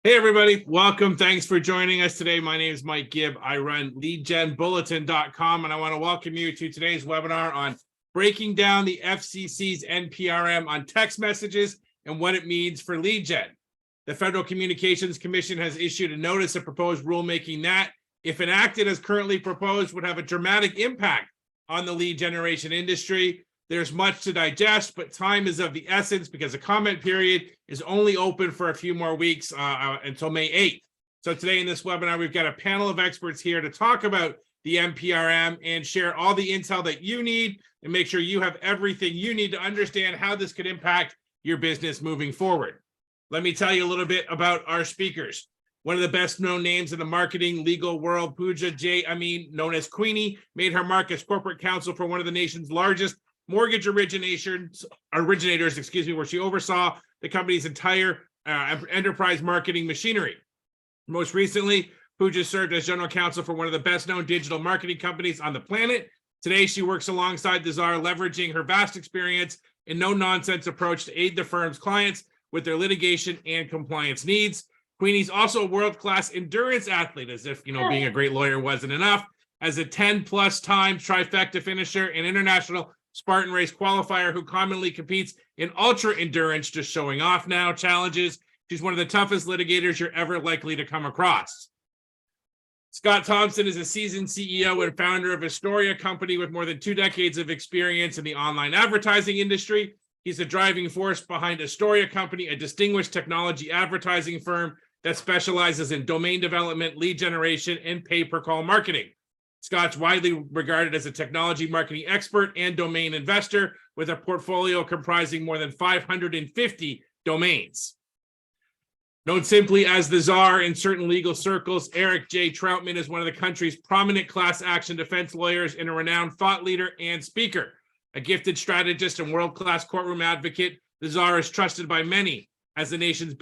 Hey, everybody. Welcome. Thanks for joining us today. My name is Mike Gibb. I run leadgenbulletin.com, and I want to welcome you to today's webinar on breaking down the FCC's NPRM on text messages and what it means for lead gen. The Federal Communications Commission has issued a notice of proposed rulemaking that, if enacted as currently proposed, would have a dramatic impact on the lead generation industry. There's much to digest, but time is of the essence because the comment period is only open for a few more weeks until May 8th. So today in this webinar, we've got a panel of experts here to talk about the NPRM and share all the intel that you need and make sure you have everything you need to understand how this could impact your business moving forward. Let me tell you a little bit about our speakers. One of the best known names in the marketing legal world, Pooja J. Amin, known as Queenie, made her mark as corporate counsel for one of the nation's largest mortgage originators, where she oversaw the company's entire enterprise marketing machinery. Most recently, Pooja served as general counsel for one of the best-known digital marketing companies on the planet. Today, she works alongside the Czar, leveraging her vast experience and no-nonsense approach to aid the firm's clients with their litigation and compliance needs. Queenie's also a world-class endurance athlete, as if being a great lawyer wasn't enough. As a 10-plus times trifecta finisher and international Spartan race qualifier who commonly competes in ultra endurance, just showing off now challenges. She's one of the toughest litigators you're ever likely to come across. Scott Thompson is a seasoned CEO and founder of Astoria company with more than 2 decades of experience in the online advertising industry. He's the driving force behind Astoria company, a distinguished technology advertising firm that specializes in domain development, lead generation, and pay-per-call marketing. Scott's widely regarded as a technology marketing expert and domain investor with a portfolio comprising more than 550 domains. Known simply as the Czar in certain legal circles, Eric J. Troutman is one of the country's prominent class action defense lawyers and a renowned thought leader and speaker. A gifted strategist and world-class courtroom advocate, the Czar is trusted by many of the nation's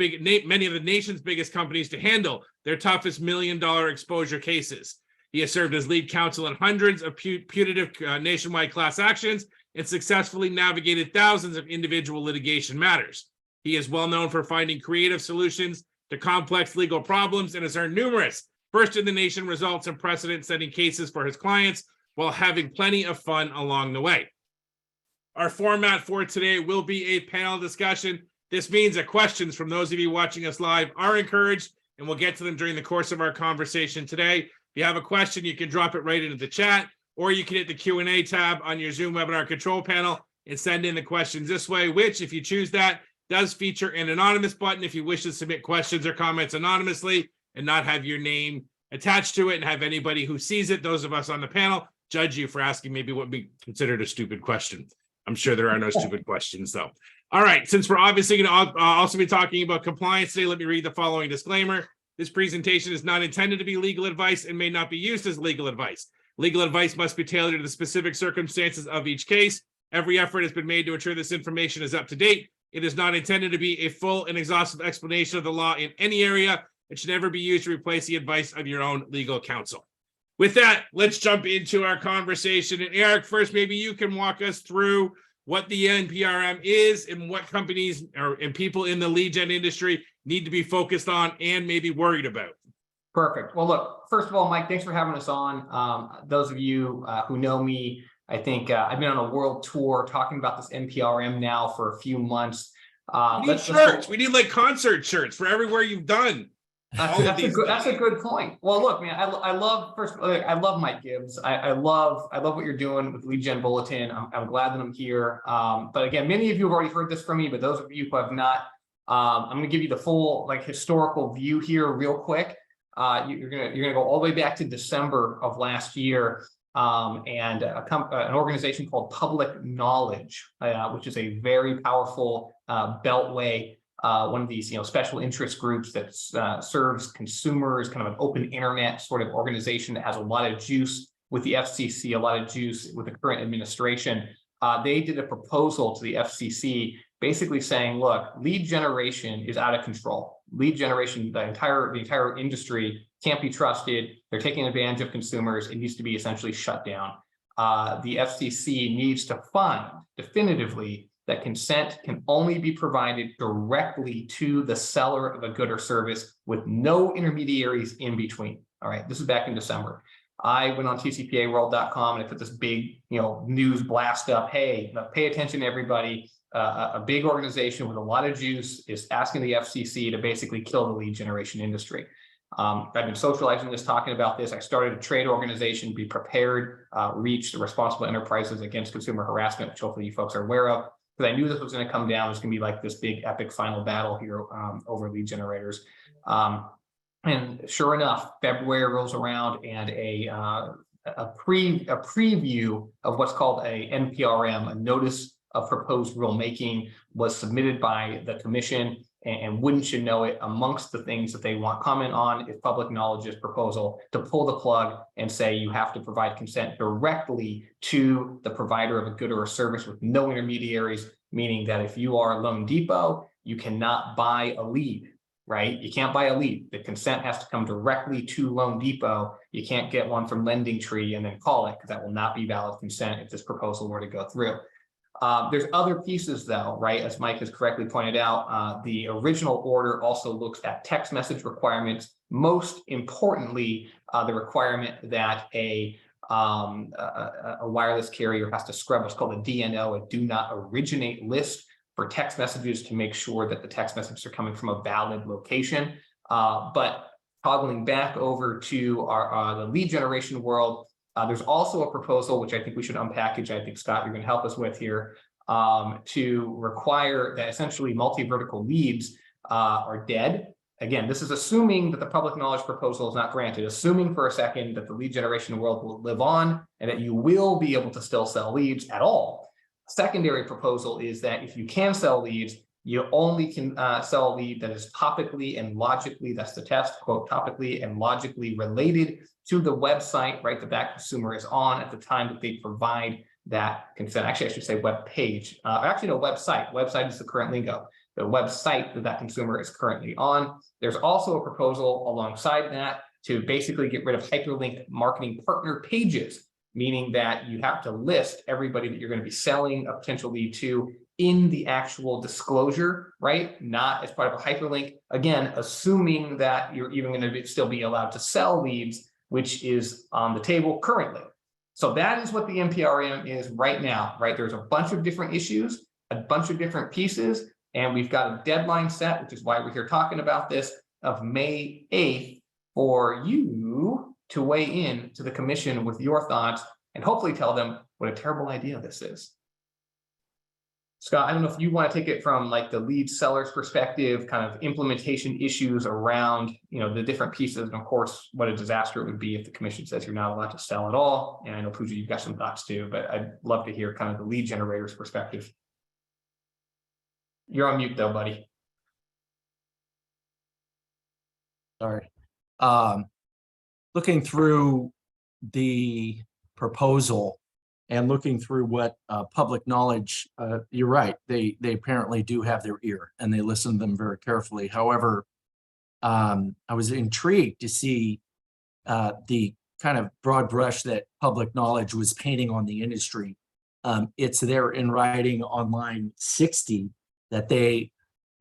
biggest companies to handle their toughest million-dollar exposure cases. He has served as lead counsel in hundreds of putative nationwide class actions and successfully navigated thousands of individual litigation matters. He is well known for finding creative solutions to complex legal problems and has earned numerous first-in-the-nation results and precedent-setting cases for his clients while having plenty of fun along the way. Our format for today will be a panel discussion. This means that questions from those of you watching us live are encouraged, and we'll get to them during the course of our conversation today. If you have a question, you can drop it right into the chat, or you can hit the Q&A tab on your Zoom webinar control panel and send in the questions this way, which, if you choose that, does feature an anonymous button if you wish to submit questions or comments anonymously and not have your name attached to it and have anybody who sees it, those of us on the panel, judge you for asking maybe what would be considered a stupid question. I'm sure there are no stupid questions, though. All right, since we're obviously going to also be talking about compliance today, let me read the following disclaimer. This presentation is not intended to be legal advice and may not be used as legal advice. Legal advice must be tailored to the specific circumstances of each case. Every effort has been made to ensure this information is up to date. It is not intended to be a full and exhaustive explanation of the law in any area. It should never be used to replace the advice of your own legal counsel. With that, let's jump into our conversation. And Eric, first, maybe you can walk us through what the NPRM is and what companies and people in the lead gen industry need to be focused on and maybe worried about. Perfect. Well, look, first of all, Mike, thanks for having us on. Those of you who know me, I think I've been on a world tour talking about this NPRM now for a few months. We need shirts. We need like concert shirts for everywhere you've done. That's a good point. Well, look, man, I love Mike Gibbs. I love what you're doing with Lead Gen Bulletin. I'm glad that I'm here. But again, many of you have already heard this from me, but those of you who have not, I'm going to give you the full historical view here real quick. You're gonna go all the way back to December of last year, and an organization called Public Knowledge, which is a very powerful beltway. One of these, special interest groups that serves consumers, kind of an open internet sort of organization that has a lot of juice with the FCC, a lot of juice with the current administration. They did a proposal to the FCC basically saying, look, lead generation is out of control. Lead generation, the entire industry can't be trusted. They're taking advantage of consumers. It needs to be essentially shut down. The FCC needs to fund definitively that consent can only be provided directly to the seller of a good or service with no intermediaries in between. All right, this is back in December. I went on tcpaworld.com and I put this big, news blast up. Hey, pay attention, everybody. A big organization with a lot of juice is asking the FCC to basically kill the lead generation industry. I've been socializing this, talking about this. I started a trade organization, Be Prepared, Reach, the Responsible Enterprises Against Consumer Harassment, which hopefully you folks are aware of, because I knew this was going to come down. There's going to be like this big epic final battle here over lead generators. And sure enough, February rolls around and a preview of what's called a NPRM, a Notice of Proposed Rulemaking, was submitted by the commission. And wouldn't you know it, amongst the things that they want comment on is public knowledge's proposal to pull the plug and say you have to provide consent directly to the provider of a good or a service with no intermediaries, meaning that if you are Loan Depot, you cannot buy a lead, right? You can't buy a lead. The consent has to come directly to Loan Depot. You can't get one from Lending Tree and then call it, because that will not be valid consent if this proposal were to go through. There's other pieces though, right? As Mike has correctly pointed out, the original order also looks at text message requirements. Most importantly, the requirement that a wireless carrier has to scrub what's called a DNO, a do not originate list, for text messages to make sure that the text messages are coming from a valid location. But toggling back over to the lead generation world, there's also a proposal, which I think we should unpackage. I think, Scott, you're going to help us with here, to require that essentially multi-vertical leads are dead. Again, this is assuming that the public knowledge proposal is not granted, assuming for a second that the lead generation world will live on and that you will be able to still sell leads at all. Secondary proposal is that if you can sell leads, you only can sell a lead that is topically and logically, that's the test, quote, topically and logically related to the website, right, that consumer is on at the time that they provide that consent. Actually, I should say web page. Actually, no, website. Website is the current lingo. The website that consumer is currently on. There's also a proposal alongside that to basically get rid of hyperlink marketing partner pages, meaning that you have to list everybody that you're going to be selling a potential lead to in the actual disclosure, right? Not as part of a hyperlink. Again, assuming that you're even going to still be allowed to sell leads, which is on the table currently. So that is what the NPRM is right now, right? There's a bunch of different issues, a bunch of different pieces, and we've got a deadline set, which is why we're here talking about this, of May 8th for you to weigh in to the commission with your thoughts and hopefully tell them what a terrible idea this is. Scott, I don't know if you want to take it from like the lead seller's perspective, kind of implementation issues around, the different pieces, and of course, what a disaster it would be if the commission says you're not allowed to sell at all. And I know, Pooja, you've got some thoughts too, but I'd love to hear kind of the lead generator's perspective. You're on mute though, buddy. Sorry. Looking through the proposal and looking through what public knowledge, you're right, they apparently do have their ear and they listen to them very carefully. However, I was intrigued to see the kind of broad brush that public knowledge was painting on the industry. It's there in writing on line 60 that they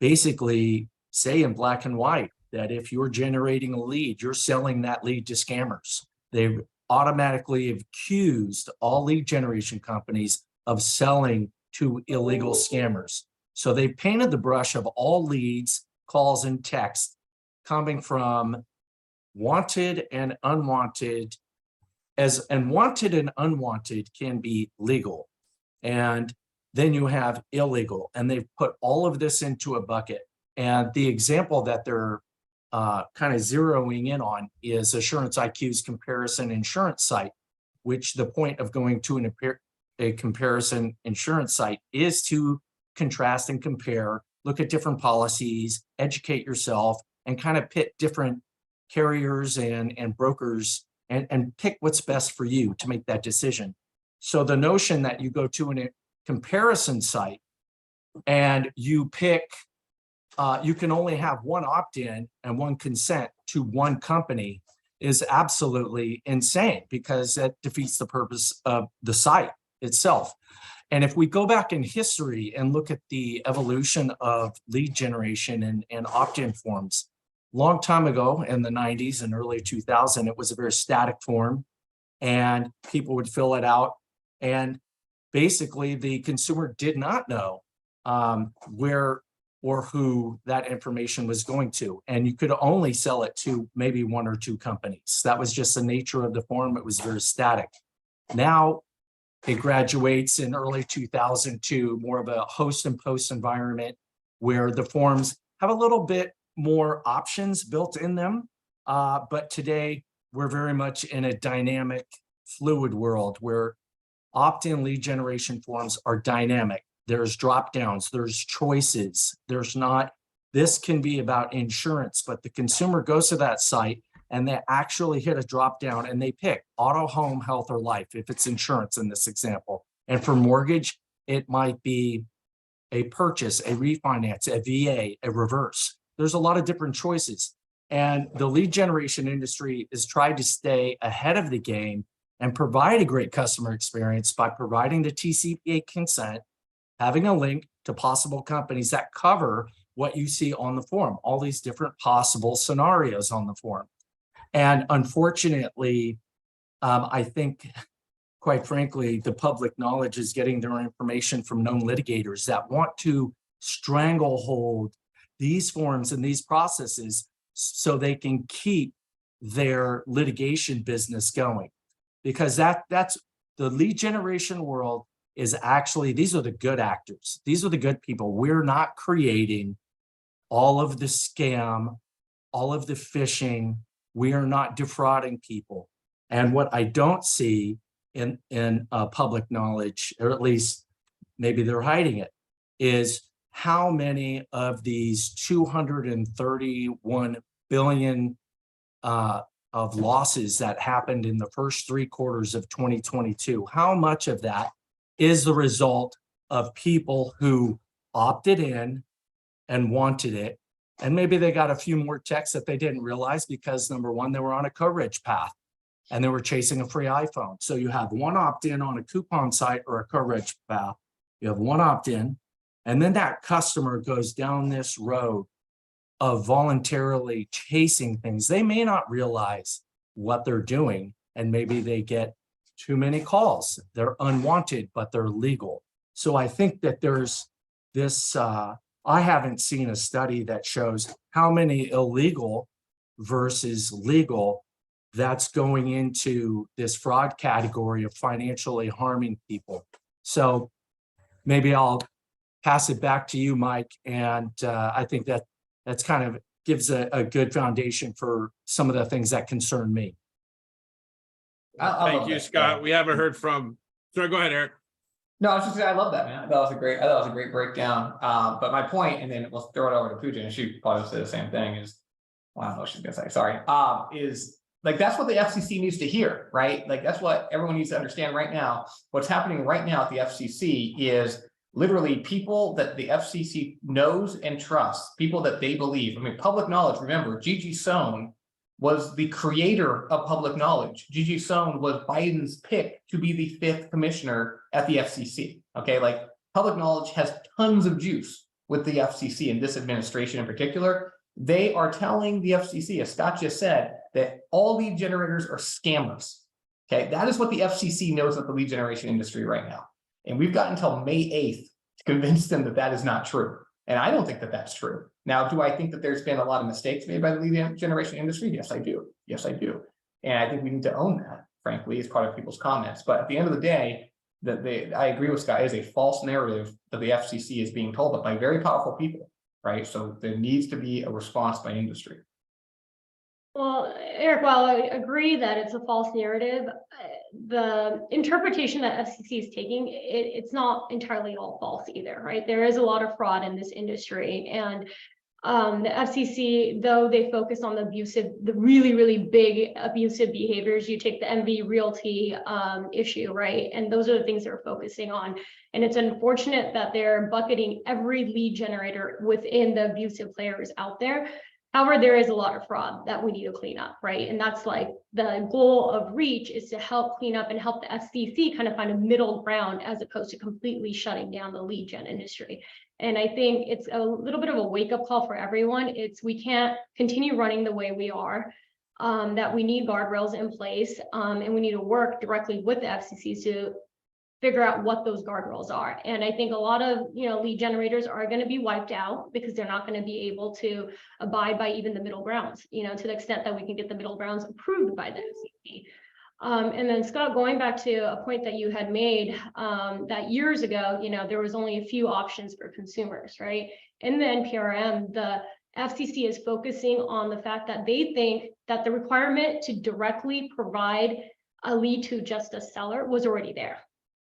basically say in black and white that if you're generating a lead, you're selling that lead to scammers. They've automatically accused all lead generation companies of selling to illegal scammers. So they painted the brush of all leads, calls, and texts coming from wanted and unwanted, and wanted and unwanted can be legal. And then you have illegal, and they've put all of this into a bucket. And the example that they're kind of zeroing in on is Assurance IQ's comparison insurance site, which the point of going to a comparison insurance site is to contrast and compare, look at different policies, educate yourself, and kind of pit different carriers and brokers and pick what's best for you to make that decision. So the notion that you go to a comparison site and you pick you can only have one opt-in and one consent to one company is absolutely insane, because that defeats the purpose of the site itself. And if we go back in history and look at the evolution of lead generation and opt-in forms, long time ago in the 90s and early 2000, it was a very static form and people would fill it out. And basically the consumer did not know where or who that information was going to. And you could only sell it to maybe one or two companies. That was just the nature of the form. It was very static. Now it graduates in early 2000 to more of a host and post environment where the forms have a little bit more options built in them. But today we're very much in a dynamic, fluid world where opt-in lead generation forms are dynamic. There's drop downs, there's choices. There's not, this can be about insurance, but the consumer goes to that site and they actually hit a drop down and they pick auto, home, health, or life, if it's insurance in this example. And for mortgage, it might be a purchase, a refinance, a VA, a reverse. There's a lot of different choices. And the lead generation industry is trying to stay ahead of the game and provide a great customer experience by providing the TCPA consent, having a link to possible companies that cover what you see on the form, all these different possible scenarios on the form. And unfortunately, I think, quite frankly, the public knowledge is getting their information from known litigators that want to stranglehold these forms and these processes so they can keep their litigation business going. Because that's the lead generation world is actually, these are the good actors. These are the good people. We're not creating all of the scam, all of the phishing. We are not defrauding people. And what I don't see in public knowledge, or at least maybe they're hiding it, is how many of these 231 billion of losses that happened in the first 3 quarters of 2022, how much of that is the result of people who opted in and wanted it. And maybe they got a few more checks that they didn't realize because number one, they were on a coverage path and they were chasing a free iPhone. So you have one opt-in on a coupon site or a coverage path. You have one opt-in, and then that customer goes down this road of voluntarily chasing things. They may not realize what they're doing, and maybe they get too many calls. They're unwanted, but they're legal. So I think that there's this, I haven't seen a study that shows how many illegal versus legal that's going into this fraud category of financially harming people. So maybe I'll pass it back to you, Mike. And I think that that's kind of gives a good foundation for some of the things that concern me. Thank you, Scott. We haven't heard from, sorry, go ahead, Eric. No, I was just saying, I love that, man. I thought it was a great breakdown. But my point, and then we'll throw it over to Pooja, and she probably say the same thing, is, well, I don't know what she's gonna say, sorry. Is like, that's what the FCC needs to hear, right? Like, that's what everyone needs to understand right now. What's happening right now at the FCC is literally people that the FCC knows and trusts, people that they believe. I mean, public knowledge, remember, Gigi Sohn was the creator of public knowledge. Gigi Sohn was Biden's pick to be the 5th commissioner at the FCC. Okay, like, public knowledge has tons of juice with the FCC and this administration in particular. They are telling the FCC, as Scott just said, that all lead generators are scammers. Okay, that is what the FCC knows of the lead generation industry right now. And we've got until May 8th to convince them that that is not true. And I don't think that that's true. Now, do I think that there's been a lot of mistakes made by the lead generation industry? Yes, I do. Yes, I do. And I think we need to own that, frankly, as part of people's comments. But at the end of the day, I agree with Scott, it is a false narrative that the FCC is being told, but by very powerful people, right? So there needs to be a response by industry. Well, Eric, while I agree that it's a false narrative, the interpretation that FCC is taking, it's not entirely all false either, right? There is a lot of fraud in this industry, and the FCC, though they focus on the really, really big abusive behaviors, you take the MV Realty issue, right? And those are the things they're focusing on. And it's unfortunate that they're bucketing every lead generator within the abusive players out there. However, there is a lot of fraud that we need to clean up, right? And that's like the goal of Reach is to help clean up and help the FCC kind of find a middle ground as opposed to completely shutting down the lead gen industry. And I think it's a little bit of a wake-up call for everyone. We can't continue running the way we are, that we need guardrails in place, and we need to work directly with the FCC to figure out what those guardrails are. And I think a lot of, lead generators are going to be wiped out because they're not going to be able to abide by even the middle grounds, to the extent that we can get the middle grounds approved by the FCC. And then Scott, going back to a point that you had made, that years ago, there was only a few options for consumers, right? In the NPRM, the FCC is focusing on the fact that they think that the requirement to directly provide a lead to just a seller was already there.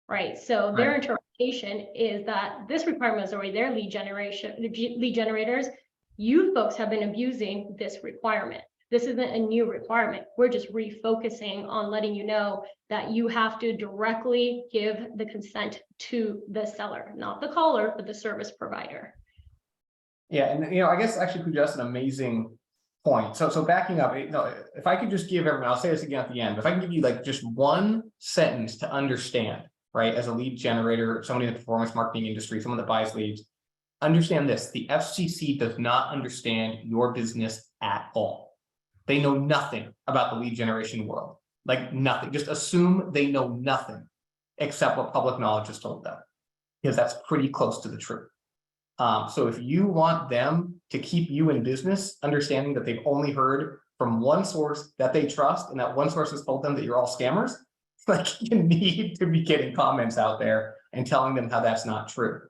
Right. So their interpretation is that this requirement is already there, lead generators. You folks have been abusing this requirement. This isn't a new requirement. We're just refocusing on letting you know that you have to directly give the consent to the seller, not the caller, but the service provider. Yeah, and I guess actually just an amazing point. So backing up, if I could just give everyone, I'll say this again at the end, but if I can give you like just one sentence to understand, right, as a lead generator, somebody in the performance marketing industry, someone that buys leads, understand this: the FCC does not understand your business at all. They know nothing about the lead generation world, like nothing. Just assume they know nothing except what public knowledge has told them, because that's pretty close to the truth. So if you want them to keep you in business, understanding that they've only heard from one source that they trust, and that one source has told them that you're all scammers, like, you need to be getting comments out there and telling them how that's not true.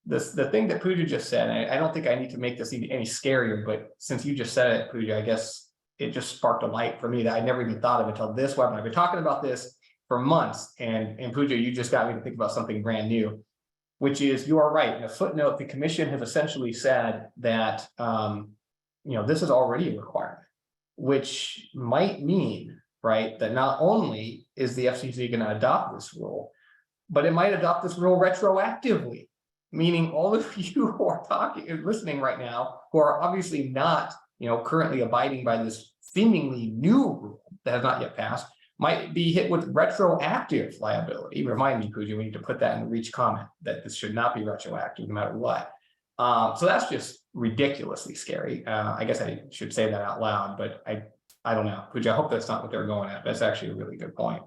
The thing that Pooja just said, I don't think I need to make this any scarier, but since you just said it, Pooja, I guess it just sparked a light for me that I never even thought of until this webinar. I've been talking about this for months, and Pooja, you just got me to think about something brand new, which is, you are right. In a footnote, the commission has essentially said that this is already a requirement, which might mean, right, that not only is the FCC going to adopt this rule, but it might adopt this rule retroactively, meaning all of you who are listening right now, who are obviously not, currently abiding by this seemingly new rule that has not yet passed, might be hit with retroactive liability. Remind me, Pooja, we need to put that in the Reach comment, that this should not be retroactive no matter what. So that's just ridiculously scary. I guess I should say that out loud, but I don't know. Pooja, I hope that's not what they're going at. That's actually a really good point.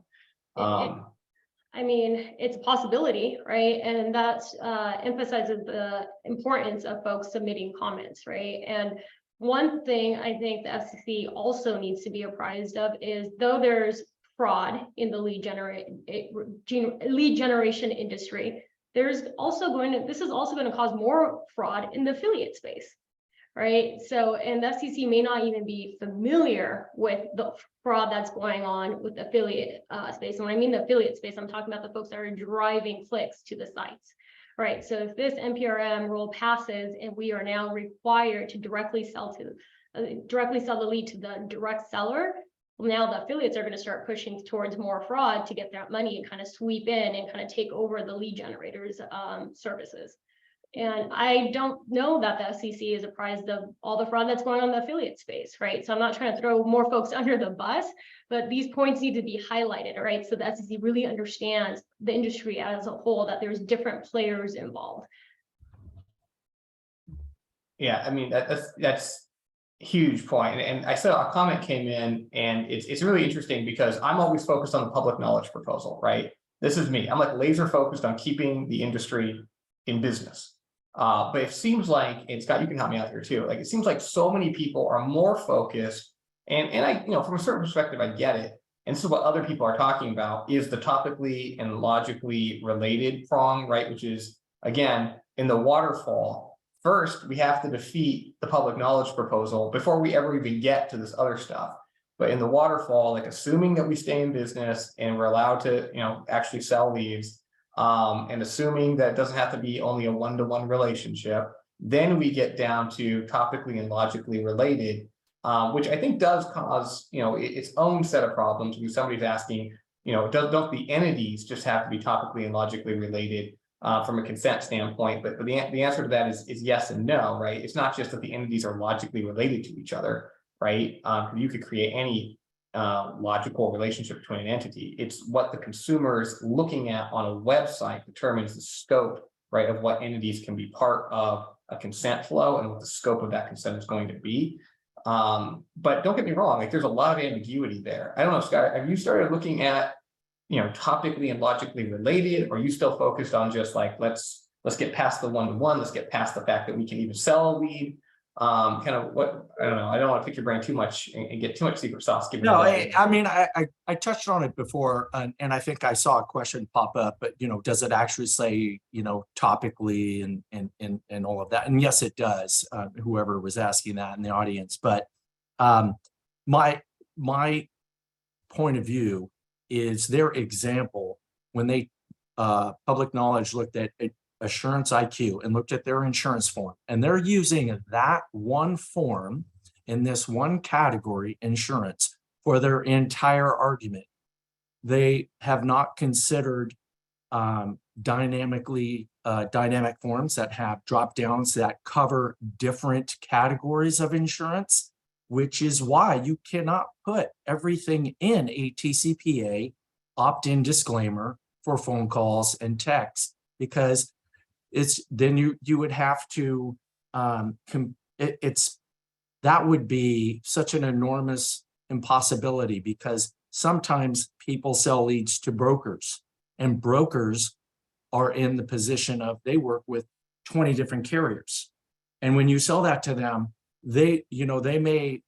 It's a possibility, right? And that emphasizes the importance of folks submitting comments, right? And one thing I think the FCC also needs to be apprised of is, though there's fraud in the lead generation industry, this is also going to cause more fraud in the affiliate space, right? So, and the FCC may not even be familiar with the fraud that's going on with the affiliate space. And when I mean the affiliate space, I'm talking about the folks that are driving clicks to the sites, right? So if this NPRM rule passes and we are now required to directly sell the lead to the direct seller, well, now the affiliates are going to start pushing towards more fraud to get that money and kind of sweep in and kind of take over the lead generators services. And I don't know that the FCC is apprised of all the fraud that's going on in the affiliate space, right? So I'm not trying to throw more folks under the bus, but these points need to be highlighted, right? So the FCC really understands the industry as a whole, that there's different players involved. Yeah, I mean, that's a huge point. And I saw a comment came in, and it's really interesting because I'm always focused on the public knowledge proposal, right? This is me. I'm like laser focused on keeping the industry in business. But it seems like, and Scott, you can help me out here too. Like, it seems like so many people are more focused, and I, from a certain perspective, I get it. And this is what other people are talking about, is the topically and logically related prong, right? Which is, again, in the waterfall, first, we have to defeat the public knowledge proposal before we ever even get to this other stuff. But in the waterfall, like, assuming that we stay in business and we're allowed to, actually sell leads, and assuming that it doesn't have to be only a one-to-one relationship, then we get down to topically and logically related, which I think does cause, its own set of problems. Because somebody's asking, don't the entities just have to be topically and logically related? from a consent standpoint, but the answer to that is yes and no, right? It's not just that the entities are logically related to each other, right? You could create any logical relationship between an entity. It's what the consumer is looking at on a website determines the scope, right, of what entities can be part of a consent flow and what the scope of that consent is going to be. But don't get me wrong, like there's a lot of ambiguity there. I don't know, Scott, have you started looking at, topically and logically related, or are you still focused on just like, let's get past the one-to-one, let's get past the fact that we can even sell a lead? Kind of what, I don't know, I don't want to pick your brain too much and get too much secret sauce. No, I mean, I touched on it before, and I think I saw a question pop up, but does it actually say, topically and all of that? And yes, it does. Whoever was asking that in the audience, but my point of view is their example when they public knowledge looked at Assurance IQ and looked at their insurance form, and they're using that one form in this one category, insurance, for their entire argument. They have not considered dynamic forms that have drop downs that cover different categories of insurance, which is why you cannot put everything in a TCPA opt-in disclaimer for phone calls and texts, because then you would have to that would be such an enormous impossibility, because sometimes people sell leads to brokers, and brokers are in the position of they work with 20 different carriers. And when you sell that to them, they may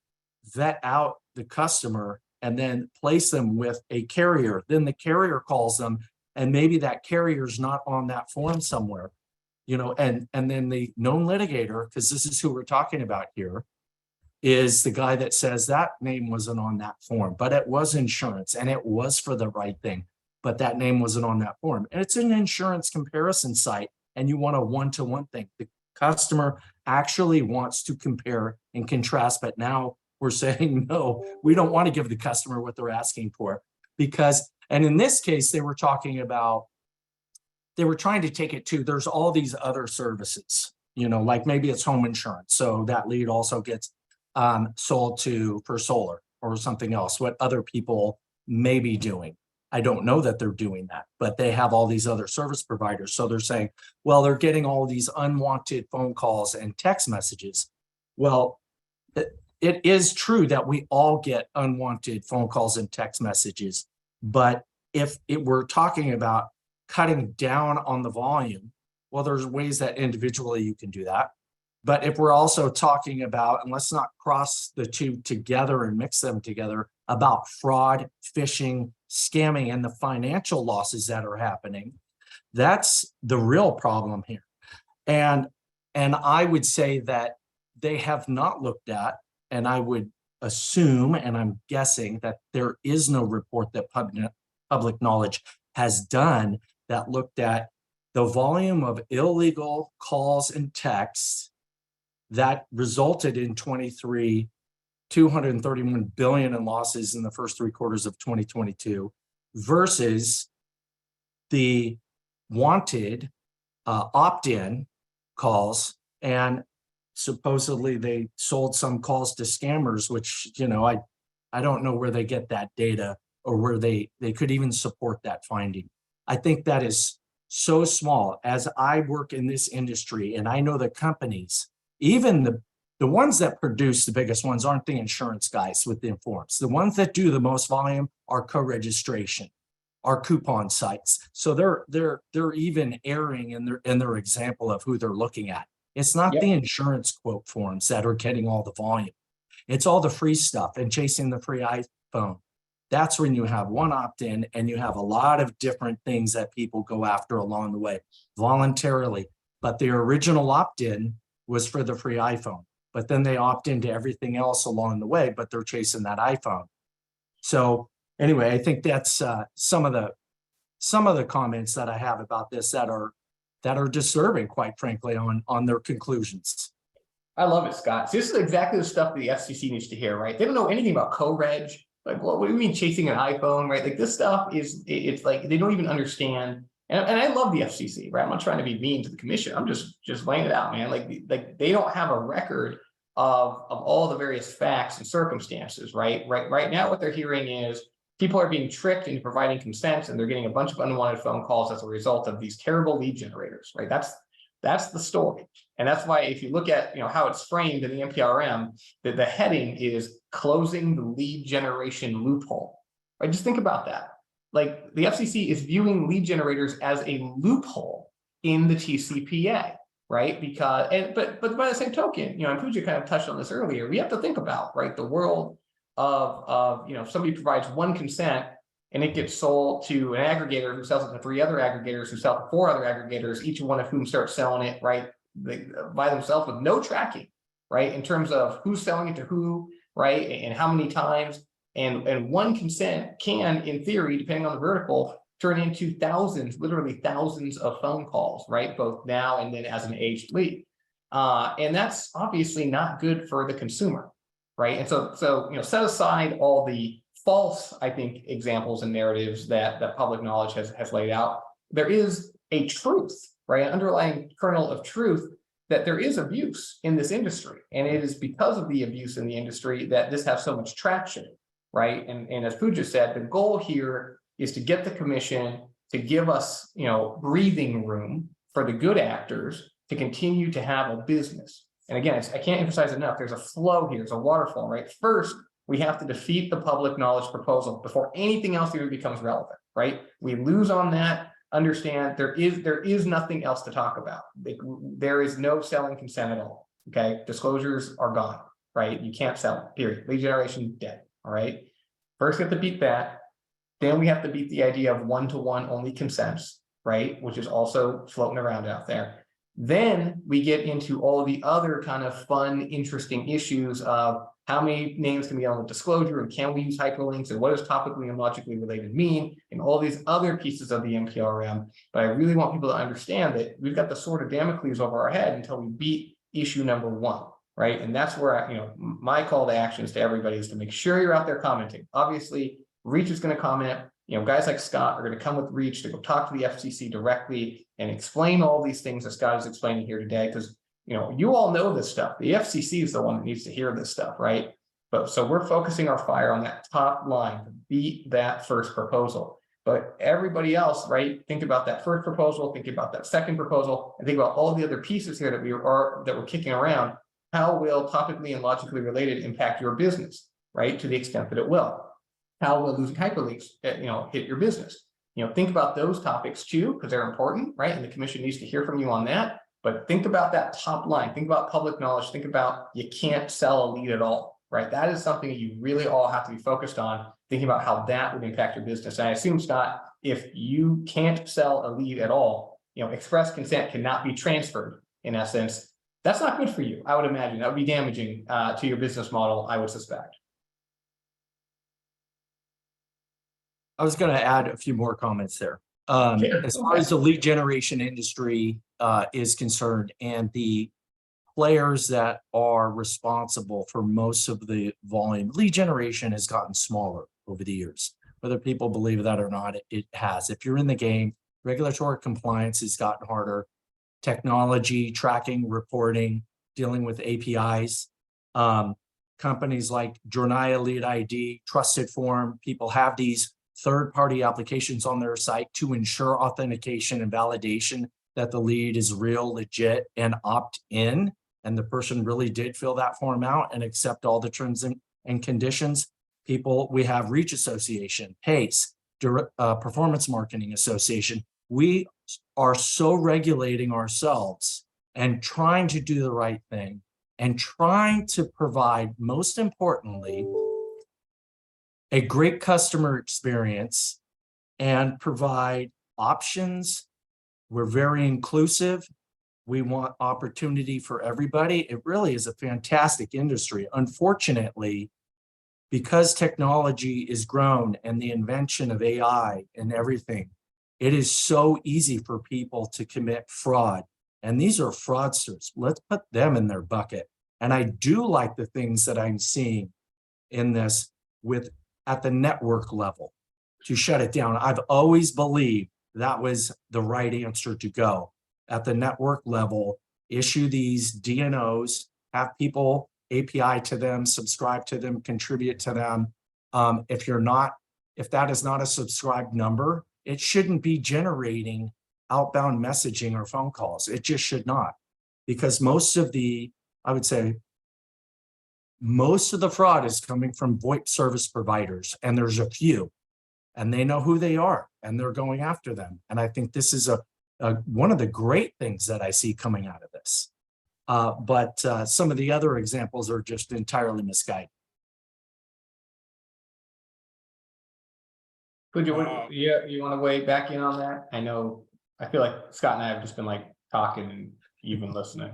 vet out the customer and then place them with a carrier. Then the carrier calls them, and maybe that carrier's not on that form somewhere, and then the known litigator, because this is who we're talking about here, is the guy that says that name wasn't on that form, but it was insurance and it was for the right thing, but that name wasn't on that form. And it's an insurance comparison site, and you want a one-to-one thing. The customer actually wants to compare and contrast, but now we're saying, no, we don't want to give the customer what they're asking for, because, and in this case, they were talking about, they were trying to take it to, there's all these other services, like maybe it's home insurance. So that lead also gets sold for solar or something else, what other people may be doing. I don't know that they're doing that, but they have all these other service providers. So they're saying, well, they're getting all these unwanted phone calls and text messages. Well, it is true that we all get unwanted phone calls and text messages, but if we're talking about cutting down on the volume, well, there's ways that individually you can do that. But if we're also talking about, and let's not cross the two together and mix them together, about fraud, phishing, scamming, and the financial losses that are happening, that's the real problem here. And I would say that they have not looked at, and I would assume, and I'm guessing, that there is no report that public knowledge has done that looked at the volume of illegal calls and texts that resulted in 231 billion in losses in the first 3 quarters of 2022 versus the wanted opt-in calls. And supposedly they sold some calls to scammers, which, I don't know where they get that data or where they could even support that finding. I think that is so small. As I work in this industry, and I know the companies, even the ones that produce the biggest ones aren't the insurance guys with the forms. The ones that do the most volume are co-registration, are coupon sites. So they're even erring in their example of who they're looking at. It's not the insurance quote forms that are getting all the volume. It's all the free stuff and chasing the free iPhone. That's when you have one opt-in and you have a lot of different things that people go after along the way voluntarily. But the original opt-in was for the free iPhone, but then they opt into everything else along the way, but they're chasing that iPhone. So anyway, I think that's some of the comments that I have about this that are disturbing, quite frankly, on their conclusions. I love it, Scott. So this is exactly the stuff that the FCC needs to hear, right? They don't know anything about co-reg. Like, what do you mean chasing an iPhone, right? Like this stuff it's like, they don't even understand And I love the FCC, right? I'm not trying to be mean to the commission. I'm just laying it out, man. Like they don't have a record of all the various facts and circumstances, right? Right now, what they're hearing is people are being tricked into providing consent, and they're getting a bunch of unwanted phone calls as a result of these terrible lead generators, right? That's the story. And that's why if you look at how it's framed in the NPRM, that the heading is closing the lead generation loophole. Right? Just think about that. Like the FCC is viewing lead generators as a loophole in the TCPA, right? But by the same token, and Pooja kind of touched on this earlier, we have to think about, right, the world of somebody provides one consent and it gets sold to an aggregator who sells it to 3 other aggregators who sell to 4 other aggregators, each one of whom starts selling it, right, by themselves with no tracking, right, in terms of who's selling it to who, right, and how many times. And one consent can, in theory, depending on the vertical, turn into thousands, literally thousands of phone calls, right, both now and then as an aged lead. And that's obviously not good for the consumer, right? And so set aside all the false, I think, examples and narratives that public knowledge has laid out. There is a truth, right, an underlying kernel of truth that there is abuse in this industry. And it is because of the abuse in the industry that this has so much traction, right? And as Pooja said, the goal here is to get the commission to give us, breathing room for the good actors to continue to have a business. And again, I can't emphasize enough, there's a flow here, there's a waterfall, right? First, we have to defeat the public knowledge proposal before anything else even becomes relevant, right? We lose on that, understand there is nothing else to talk about. There is no selling consent at all, okay? Disclosures are gone, right? You can't sell it, period. Lead generation, dead, all right? First, we have to beat that. Then we have to beat the idea of one-to-one only consents, right? Which is also floating around out there. Then we get into all the other kind of fun, interesting issues of how many names can be on the disclosure, and can we use hyperlinks, and what does topically and logically related mean, and all these other pieces of the NPRM. But I really want people to understand that we've got the sword of Damocles over our head until we beat issue number 1, right? And that's where my call to actions to everybody is to make sure you're out there commenting. Obviously, Reach is going to comment. Guys like Scott are going to come with Reach to go talk to the FCC directly and explain all these things that Scott is explaining here today, because you all know this stuff. The FCC is the one that needs to hear this stuff, right? But so we're focusing our fire on that top line to beat that first proposal. But everybody else, right? Think about that first proposal, think about that second proposal, and think about all the other pieces here that we're kicking around. How will topically and logically related impact your business, right? To the extent that it will. How will losing hyperlinks, hit your business? Think about those topics too, because they're important, right? And the commission needs to hear from you on that. But think about that top line. Think about public knowledge. Think about you can't sell a lead at all, right? That is something you really all have to be focused on, thinking about how that would impact your business. And I assume, Scott, if you can't sell a lead at all, express consent cannot be transferred, in essence. That's not good for you, I would imagine. That would be damaging to your business model, I would suspect. I was going to add a few more comments there. As far as the lead generation industry is concerned, and the players that are responsible for most of the volume, lead generation has gotten smaller over the years. Whether people believe that or not, it has. If you're in the game, regulatory compliance has gotten harder. Technology, tracking, reporting, dealing with APIs. Companies like Jornaya Lead ID, Trusted Form, people have these third-party applications on their site to ensure authentication and validation that the lead is real, legit, and opt-in, and the person really did fill that form out and accept all the terms and conditions. We have Reach Association, PACE, Performance Marketing Association. We are so regulating ourselves and trying to do the right thing and trying to provide, most importantly, a great customer experience and provide options. We're very inclusive. We want opportunity for everybody. It really is a fantastic industry. Unfortunately, because technology is grown and the invention of AI and everything, it is so easy for people to commit fraud. And these are fraudsters. Let's put them in their bucket. And I do like the things that I'm seeing in this at the network level to shut it down. I've always believed that was the right answer to go. At the network level, issue these DNOs, have people API to them, subscribe to them, contribute to them. If that is not a subscribed number, it shouldn't be generating outbound messaging or phone calls. It just should not. Because I would say, most of the fraud is coming from VoIP service providers, and there's a few, and they know who they are, and they're going after them. And I think this is one of the great things that I see coming out of this. But some of the other examples are just entirely misguided. Could you, you want to weigh back in on that? I feel like Scott and I have just been like talking and you've been listening.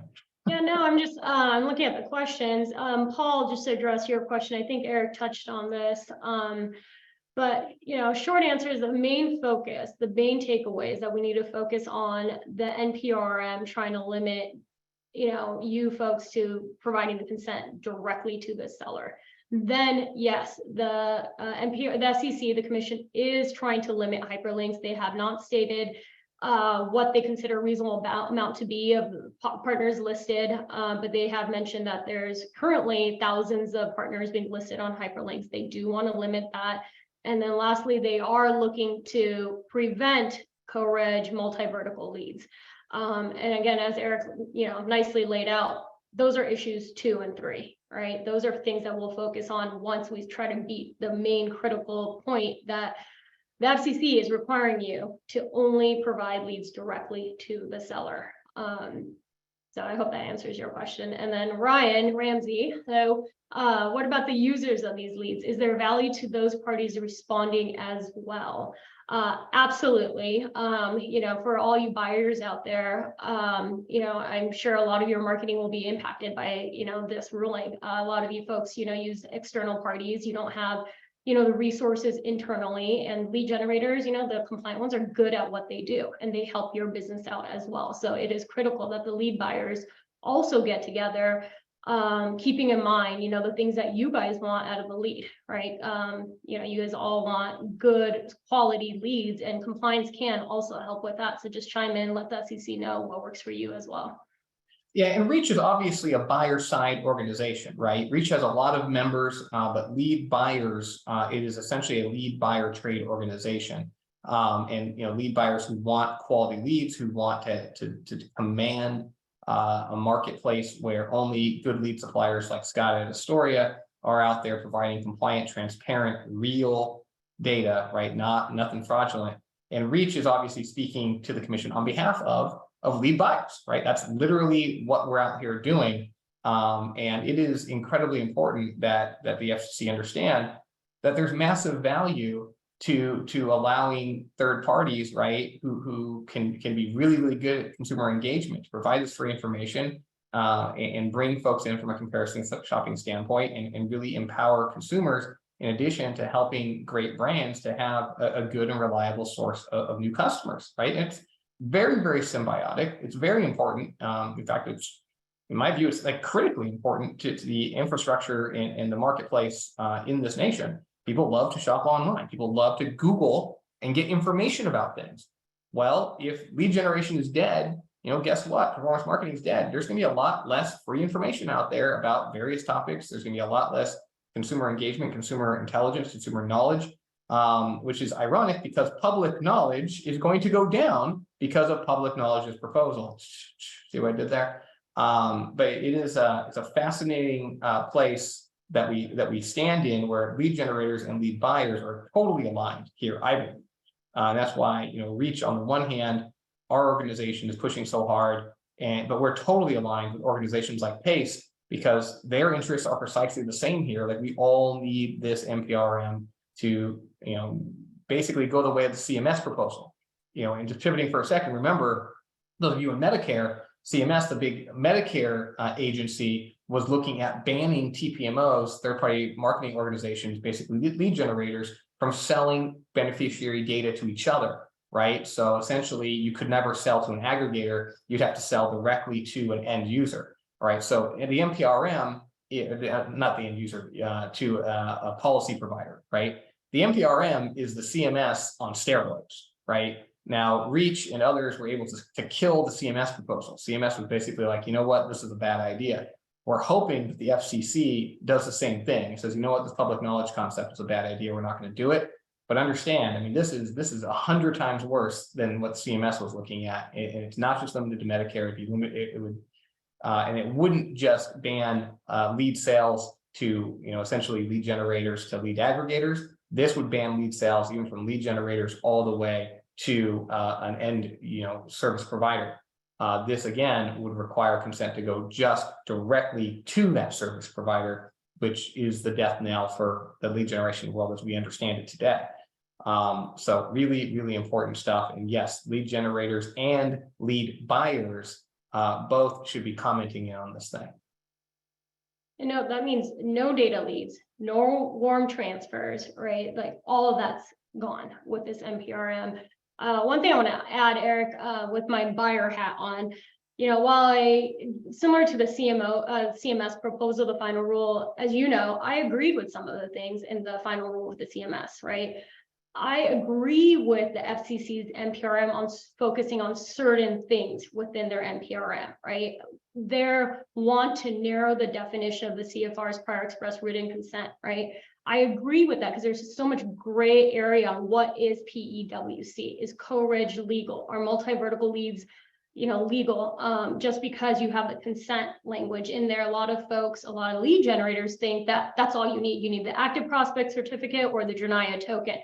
Yeah, no, I'm looking at the questions. Paul, just to address your question, I think Eric touched on this. But, short answer is the main focus, the main takeaway is that we need to focus on the NPRM trying to limit, you folks to providing the consent directly to the seller. Then, yes, the FCC, the commission, is trying to limit hyperlinks. They have not stated what they consider a reasonable amount to be of partners listed, but they have mentioned that there's currently thousands of partners being listed on hyperlinks. They do want to limit that. And then lastly, they are looking to prevent co-reg multi-vertical leads. And again, as Eric, nicely laid out, those are issues 2 and 3, right? Those are things that we'll focus on once we try to beat the main critical point that the FCC is requiring you to only provide leads directly to the seller. So I hope that answers your question. And then Ryan Ramsey, so what about the users of these leads? Is there value to those parties responding as well? Absolutely. For all you buyers out there, I'm sure a lot of your marketing will be impacted by, this ruling. A lot of you folks, use external parties. You don't have the resources internally, and lead generators, the compliant ones are good at what they do, and they help your business out as well. So it is critical that the lead buyers also get together, keeping in mind, the things that you guys want out of the lead, right? You guys all want good quality leads, and compliance can also help with that. So just chime in, let the FCC know what works for you as well. Yeah, and Reach is obviously a buyer side organization, right? Reach has a lot of members, but lead buyers, it is essentially a lead buyer trade organization. And lead buyers who want quality leads, who want to command a marketplace where only good lead suppliers like Scott at Astoria are out there providing compliant, transparent, real data, right? Nothing fraudulent. And Reach is obviously speaking to the commission on behalf of lead buyers, right? That's literally what we're out here doing. And it is incredibly important that the FCC understand that there's massive value to allowing third parties, right, who can be really, really good at consumer engagement, to provide this free information and bring folks in from a comparison shopping standpoint and really empower consumers, in addition to helping great brands to have a good and reliable source of new customers, right? It's very, very symbiotic. It's very important. In fact, in my view, it's like critically important to the infrastructure and the marketplace in this nation. People love to shop online. People love to Google and get information about things. Well, if lead generation is dead, guess what? Performance marketing is dead. There's going to be a lot less free information out there about various topics. There's going to be a lot less consumer engagement, consumer intelligence, consumer knowledge, which is ironic because public knowledge is going to go down because of public knowledge's proposal. See what I did there? But it's a fascinating place that we stand in, where lead generators and lead buyers are totally aligned here, I believe. That's why Reach, on the one hand, our organization is pushing so hard, but we're totally aligned with organizations like PACE because their interests are precisely the same here. Like, we all need this NPRM to basically go the way of the CMS proposal. And just pivoting for a second, remember, those of you in Medicare, CMS, the big Medicare agency, was looking at banning TPMOs, third-party marketing organizations, basically lead generators, from selling beneficiary data to each other, right? So essentially, you could never sell to an aggregator. You'd have to sell directly to an end user, right? So in the NPRM, not the end user, to a policy provider, right? The NPRM is the CMS on steroids, right? Now, Reach and others were able to kill the CMS proposal. CMS was basically like, you know what, this is a bad idea. We're hoping that the FCC does the same thing. It says, you know what, this public knowledge concept is a bad idea. We're not going to do it. But understand, I mean, this is 100 times worse than what CMS was looking at. And it's not just limited to Medicare. It would, and it wouldn't just ban lead sales to, essentially lead generators to lead aggregators. This would ban lead sales even from lead generators all the way to an end, service provider. This again would require consent to go just directly to that service provider, which is the death knell for the lead generation world as we understand it today. So really, really important stuff. And yes, lead generators and lead buyers both should be commenting in on this thing. And no, that means no data leads, no warm transfers, right? Like all of that's gone with this NPRM. One thing I want to add, Eric, with my buyer hat on, while similar to the CMS proposal, the final rule, as you know, I agreed with some of the things in the final rule with the CMS, right? I agree with the FCC's NPRM on focusing on certain things within their NPRM, right? They want to narrow the definition of the CFR's prior express written consent, right? I agree with that because there's so much gray area on what is PEWC. Is co-reg legal? Are multi-vertical leads, legal? Just because you have the consent language in there, a lot of lead generators think that that's all you need. You need the active prospect certificate or the Jernaya token.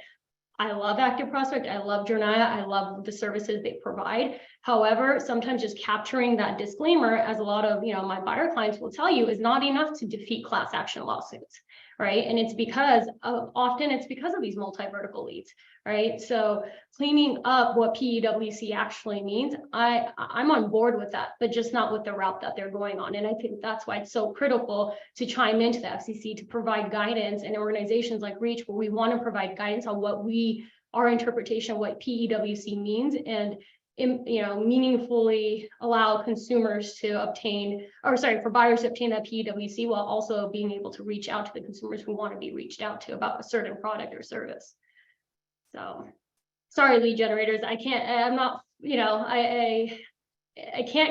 I love Active Prospect. I love Jernaya. I love the services they provide. However, sometimes just capturing that disclaimer, as a lot of my buyer clients will tell you, is not enough to defeat class action lawsuits, right? And it's because of these multi-vertical leads, right? So cleaning up what PEWC actually means, I'm on board with that, but just not with the route that they're going on. And I think that's why it's so critical to chime into the FCC to provide guidance, and organizations like Reach, where we want to provide guidance on our interpretation of what PEWC means, and meaningfully allow consumers to obtain, for buyers to obtain that PEWC, while also being able to reach out to the consumers who want to be reached out to about a certain product or service. So, sorry, lead generators, I can't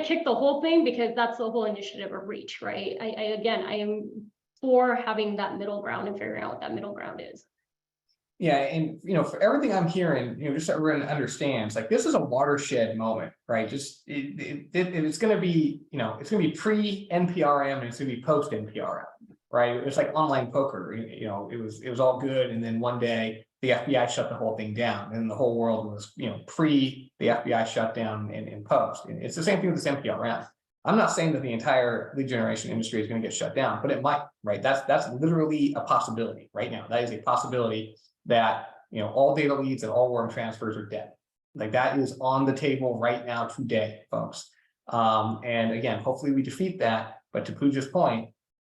kick the whole thing because that's the whole initiative of Reach, right? I am for having that middle ground and figuring out what that middle ground is. Yeah, and for everything I'm hearing, just so everyone understands, like, this is a watershed moment, right? Just it's going to be, it's going to be pre-NPRM and it's going to be post-NPRM, right? It's like online poker. It was all good, and then one day the FBI shut the whole thing down, and the whole world was, pre the FBI shutdown and post. And it's the same thing with this NPRM. I'm not saying that the entire lead generation industry is going to get shut down, but it might, right? That's literally a possibility right now. That is a possibility that all data leads and all warm transfers are dead. Like, that is on the table right now today, folks. And again, hopefully we defeat that. But to Pooja's point,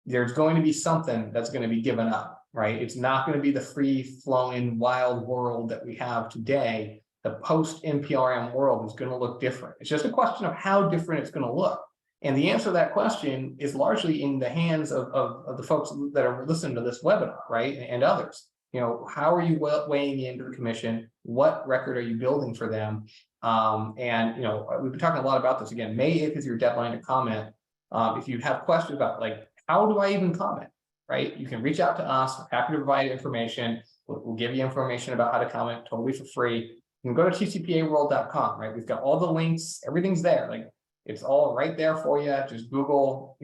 there's going to be something that's going to be given up, right? It's not going to be the free-flowing wild world that we have today. The post-NPRM world is going to look different. It's just a question of how different it's going to look. And the answer to that question is largely in the hands of the folks that are listening to this webinar, right? And others. How are you weighing into the commission? What record are you building for them? And we've been talking a lot about this. Again, May 8th is your deadline to comment. If you have questions about, like, how do I even comment, right? You can reach out to us. We're happy to provide information. We'll give you information about how to comment totally for free. You can go to tcpaworld.com, right? We've got all the links. Everything's there. Like, it's all right there for you. Just Google,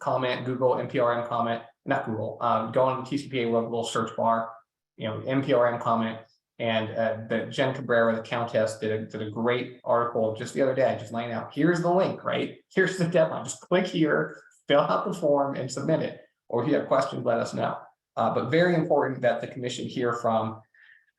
comment, Google NPRM comment. Not Google, go on the TCPA World little search bar, NPRM comment, and the Jen Cabrera, the Countess, did a great article just the other day, just laying out, here's the link, right? Here's the deadline, just click here, fill out the form and submit it. Or if you have questions, let us know. But very important that the commission hear from,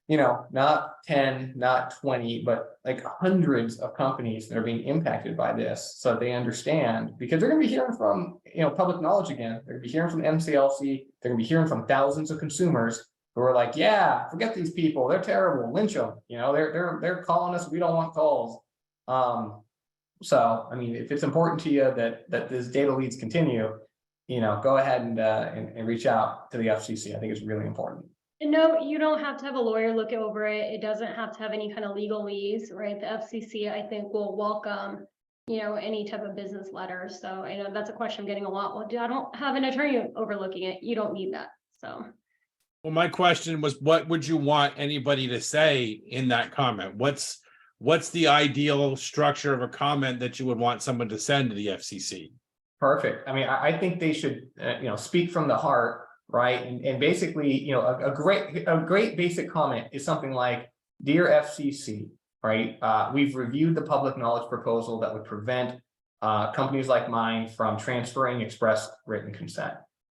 not 10, not 20, but like hundreds of companies that are being impacted by this, so they understand, because they're going to be hearing from, public knowledge again. They're going to be hearing from MCLC. They're going to be hearing from thousands of consumers who are like, yeah, forget these people. They're terrible. Lynch them. They're calling us. We don't want calls. So, I mean, if it's important to you that this data leads continue, go ahead and reach out to the FCC. I think it's really important. No, you don't have to have a lawyer look over it. It doesn't have to have any kind of legalese, right? The FCC, I think, will welcome, any type of business letter. So I know that's a question I'm getting a lot. Well, I don't have an attorney overlooking it. You don't need that. So. Well, my question was, what would you want anybody to say in that comment? What's the ideal structure of a comment that you would want someone to send to the FCC? Perfect. I mean, I think they should, speak from the heart, right? And basically, a great basic comment is something like, "Dear FCC, right? We've reviewed the public knowledge proposal that would prevent companies like mine from transferring express written consent."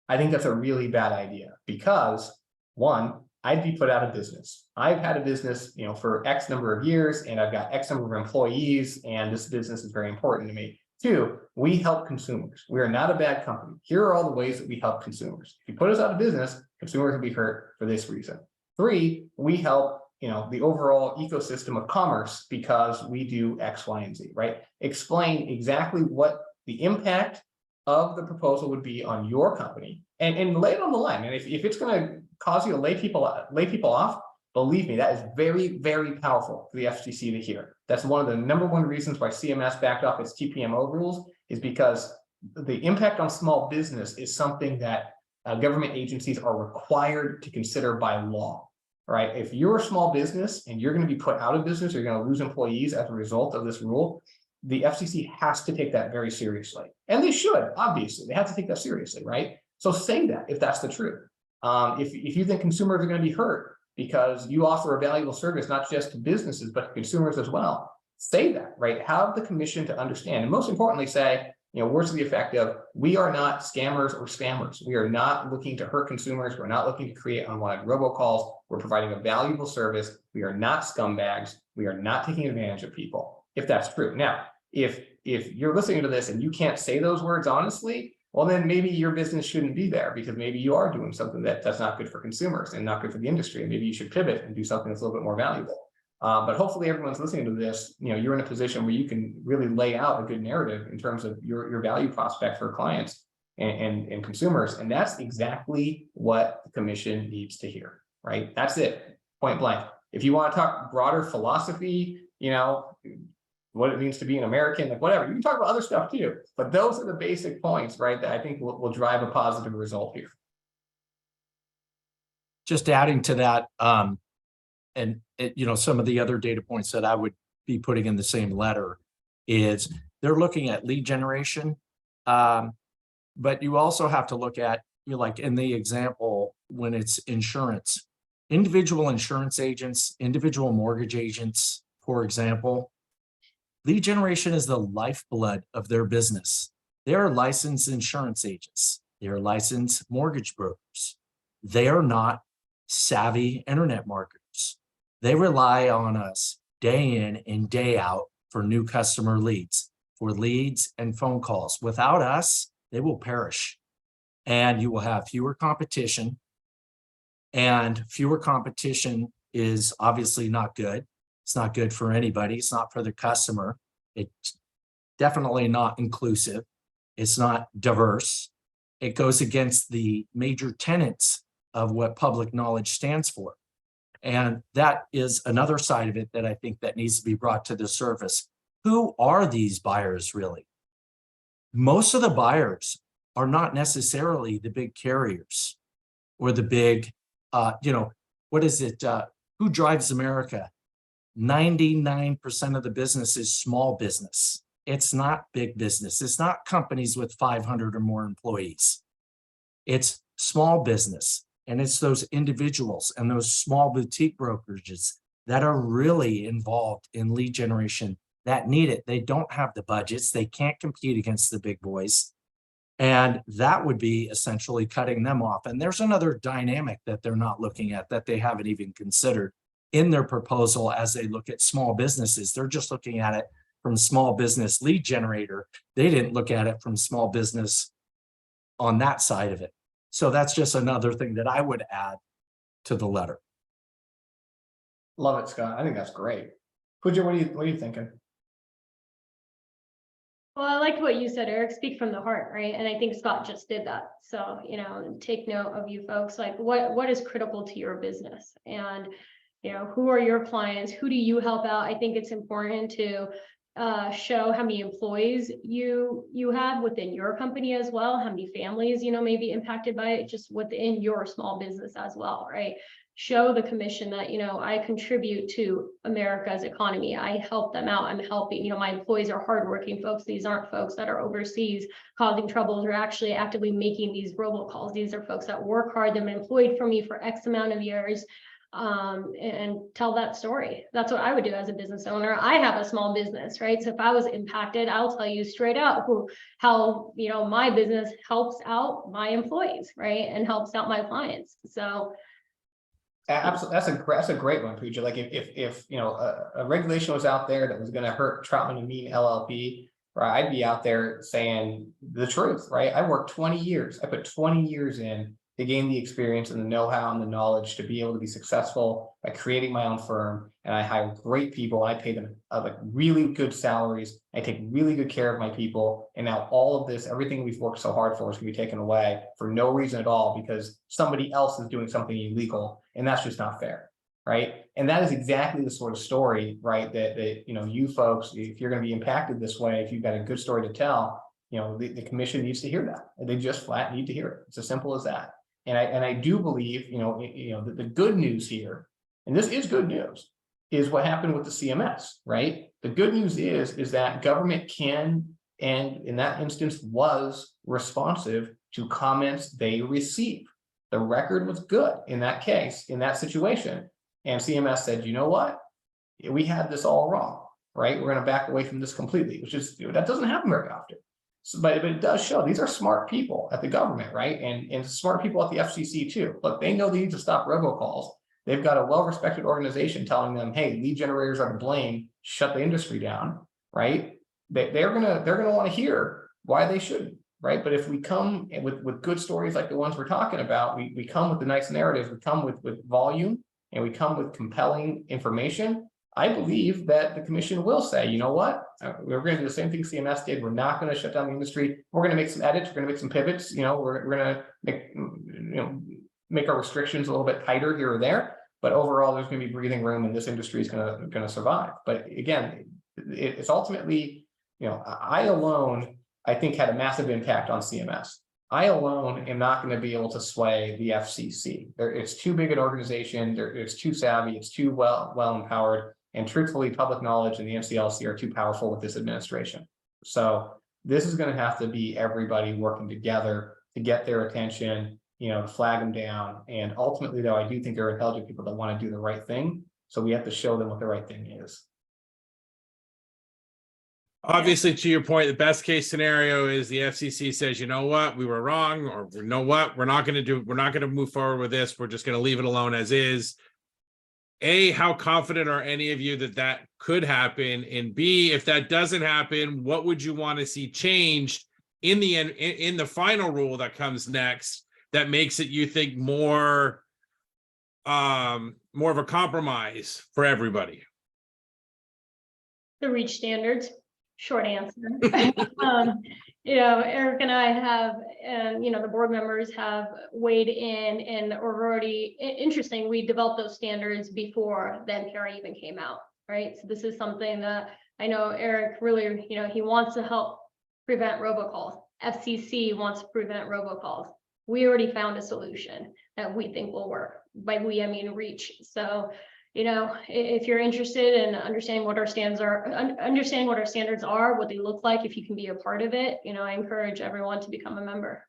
I think that's a really bad idea because, one, I'd be put out of business. I've had a business, for X number of years, and I've got X number of employees, and this business is very important to me. Two, we help consumers. We are not a bad company. Here are all the ways that we help consumers. If you put us out of business, consumers will be hurt for this reason. Three, we help, the overall ecosystem of commerce because we do X, Y, and Z, right? Explain exactly what the impact of the proposal would be on your company and lay it on the line. And if it's going to cause you to lay people off, believe me, that is very, very powerful for the FCC to hear. That's one of the number one reasons why CMS backed off its TPMO rules, is because the impact on small business is something that government agencies are required to consider by law, right? If you're a small business and you're going to be put out of business, you're going to lose employees as a result of this rule, the FCC has to take that very seriously. And they should, obviously, they have to take that seriously, right? So say that if that's the truth. If you think consumers are going to be hurt because you offer a valuable service, not just to businesses, but to consumers as well, say that, right? Have the commission to understand. And most importantly, say, words to the effect of, we are not scammers or spammers. We are not looking to hurt consumers. We're not looking to create unwanted robocalls. We're providing a valuable service. We are not scumbags. We are not taking advantage of people, if that's true. Now, if you're listening to this and you can't say those words honestly, well, then maybe your business shouldn't be there, because maybe you are doing something that's not good for consumers and not good for the industry. And maybe you should pivot and do something that's a little bit more valuable. But hopefully everyone's listening to this, you're in a position where you can really lay out a good narrative in terms of your value prospect for clients and consumers. And that's exactly what the commission needs to hear, right? That's it, point blank. If you want to talk broader philosophy, what it means to be an American, like whatever, you can talk about other stuff too, but those are the basic points, right, that I think will drive a positive result here. Just adding to that, some of the other data points that I would be putting in the same letter is they're looking at lead generation, but you also have to look at, like in the example, when it's insurance, individual insurance agents, individual mortgage agents, for example, lead generation is the lifeblood of their business. They are licensed insurance agents. They are licensed mortgage brokers. They are not savvy internet marketers. They rely on us day in and day out for new customer leads, for leads and phone calls. Without us, they will perish. And you will have fewer competition. And fewer competition is obviously not good. It's not good for anybody. It's not for the customer. It's definitely not inclusive. It's not diverse. It goes against the major tenets of what public knowledge stands for. And that is another side of it that I think that needs to be brought to the surface. Who are these buyers really? Most of the buyers are not necessarily the big carriers or the big, what is it? Who drives America? 99% of the business is small business. It's not big business. It's not companies with 500 or more employees. It's small business. And it's those individuals and those small boutique brokerages that are really involved in lead generation that need it. They don't have the budgets. They can't compete against the big boys. And that would be essentially cutting them off. And there's another dynamic that they're not looking at, that they haven't even considered in their proposal as they look at small businesses. They're just looking at it from small business lead generator. They didn't look at it from small business on that side of it. So that's just another thing that I would add to the letter. Love it, Scott. I think that's great. Pooja, what are you thinking? Well, I liked what you said, Eric, speak from the heart, right? And I think Scott just did that. So, take note of you folks, like what is critical to your business, and, who are your clients? Who do you help out? I think it's important to show how many employees you have within your company as well, how many families, may be impacted by it just within your small business as well, right? Show the commission that, I contribute to America's economy. I help them out. I'm helping, my employees are hardworking folks. These aren't folks that are overseas causing troubles or actually actively making these robocalls. These are folks that work hard. They've been employed for me for X amount of years. And tell that story. That's what I would do as a business owner. I have a small business, right? So if I was impacted, I'll tell you straight out how, my business helps out my employees, right? And helps out my clients. So absolutely, that's a great one, Pooja. Like if a regulation was out there that was going to hurt Troutman and Mead LLP, right, I'd be out there saying the truth, right? I worked 20 years. I put 20 years in to gain the experience and the know-how and the knowledge to be able to be successful by creating my own firm. And I hire great people. I pay them like really good salaries. I take really good care of my people. And now all of this, everything we've worked so hard for is going to be taken away for no reason at all because somebody else is doing something illegal. And that's just not fair, right? And that is exactly the sort of story, right, that you folks, if you're going to be impacted this way, if you've got a good story to tell, the commission needs to hear that. They just flat need to hear it. It's as simple as that. And I do believe, the good news here, and this is good news, is what happened with the CMS, right? The good news is that government can, and in that instance was responsive to comments they receive. The record was good in that case, in that situation. And CMS said, you know what? We had this all wrong, right? We're going to back away from this completely, which is, that doesn't happen very often. So, but it does show these are smart people at the government, right? And smart people at the FCC too. Look, they know they need to stop robocalls. They've got a well-respected organization telling them, hey, lead generators are to blame, shut the industry down, right? They're gonna want to hear why they shouldn't, right? But if we come with good stories like the ones we're talking about, we come with the nice narratives, we come with volume, and we come with compelling information, I believe that the commission will say, you know what, we're going to do the same thing CMS did. We're not going to shut down the industry. We're going to make some edits. We're going to make some pivots. We're going to make our restrictions a little bit tighter here or there. But overall, there's going to be breathing room, and this industry is going to survive. But again, it's ultimately, I alone, I think, had a massive impact on CMS. I alone am not going to be able to sway the FCC. It's too big an organization. It's too savvy. It's too well empowered. And truthfully, public knowledge and the MCLC are too powerful with this administration. So this is going to have to be everybody working together to get their attention, to flag them down. And ultimately, though, I do think there are intelligent people that want to do the right thing. So we have to show them what the right thing is. Obviously, to your point, the best case scenario is the FCC says, you know what, we were wrong, or you know what, we're not going to move forward with this. We're just going to leave it alone as is. A, how confident are any of you that could happen? And B, if that doesn't happen, what would you want to see changed in the end, in the final rule that comes next, that makes it, you think, more of a compromise for everybody? The reach standards. Short answer. Eric and I have, and the board members have weighed in, and we're already interesting. We developed those standards before the NPRM even came out, right? So this is something that I know Eric really, he wants to help prevent robocalls. FCC wants to prevent robocalls. We already found a solution that we think will work. By we, I mean reach. So if you're interested in understanding what our standards are, what they look like, if you can be a part of it, I encourage everyone to become a member.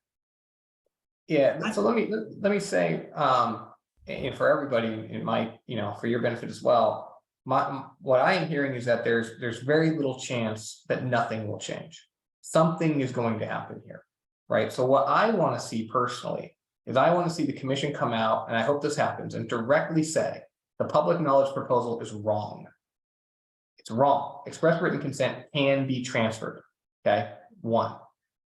Yeah. So let me say, and for everybody, it might, for your benefit as well, what I am hearing is that there's very little chance that nothing will change. Something is going to happen here, right? So what I want to see personally is I want to see the commission come out, and I hope this happens, and directly say, the public knowledge proposal is wrong. It's wrong. Express written consent can be transferred. Okay, one,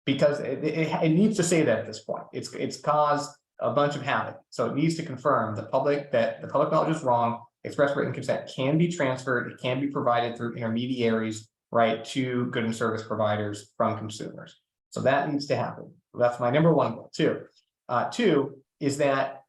because it needs to say that at this point. It's caused a bunch of havoc, so it needs to confirm that the public knowledge is wrong. Express written consent can be transferred. It can be provided through intermediaries right, to good and service providers from consumers. So that needs to happen. That's my number one goal. Two is that,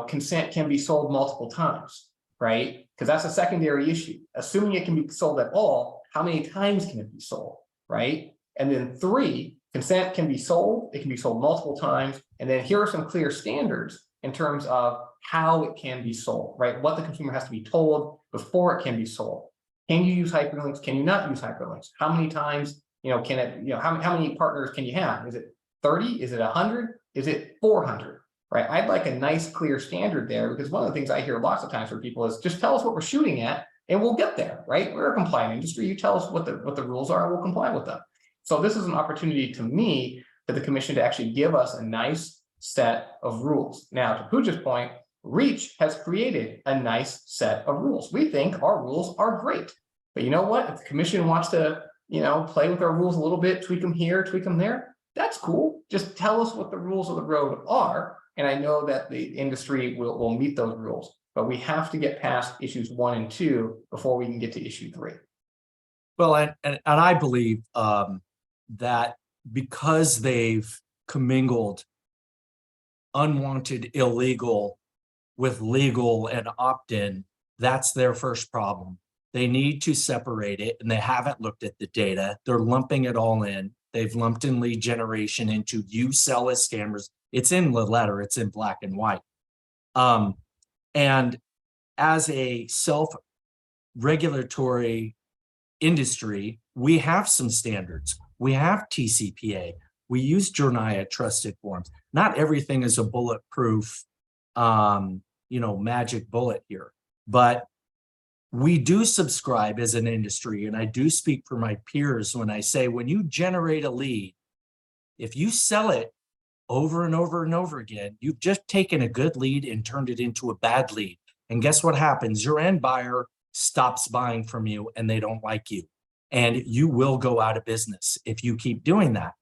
consent can be sold multiple times, right? Because that's a secondary issue. Assuming it can be sold at all, how many times can it be sold, right? And then three, consent can be sold. It can be sold multiple times. And then here are some clear standards in terms of how it can be sold, right? What the consumer has to be told before it can be sold. Can you use hyperlinks? Can you not use hyperlinks? How many times, can it, how many partners can you have? Is it 30? Is it 100? Is it 400? Right? I'd like a nice, clear standard there, because one of the things I hear lots of times from people is just tell us what we're shooting at and we'll get there, right? We're a compliant industry. You tell us what the rules are and we'll comply with them. So this is an opportunity to me for the commission to actually give us a nice set of rules. Now, to Pooja's point, Reach has created a nice set of rules. We think our rules are great, but you know what? If the commission wants to, play with our rules a little bit, tweak them here, tweak them there, that's cool. Just tell us what the rules of the road are. And I know that the industry will meet those rules, but we have to get past issues 1 and 2 before we can get to issue 3. Well, and I believe that because they've commingled unwanted illegal with legal and opt-in, that's their first problem. They need to separate it, and they haven't looked at the data. They're lumping it all in. They've lumped in lead generation into you sell as scammers. It's in the letter, it's in black and white. And as a self-regulatory industry, we have some standards. We have TCPA. We use Journia trusted forms. Not everything is a bulletproof, magic bullet here, but we do subscribe as an industry, and I do speak for my peers when I say, when you generate a lead, if you sell it over and over and over again, you've just taken a good lead and turned it into a bad lead. And guess what happens? Your end buyer stops buying from you and they don't like you. And you will go out of business if you keep doing that.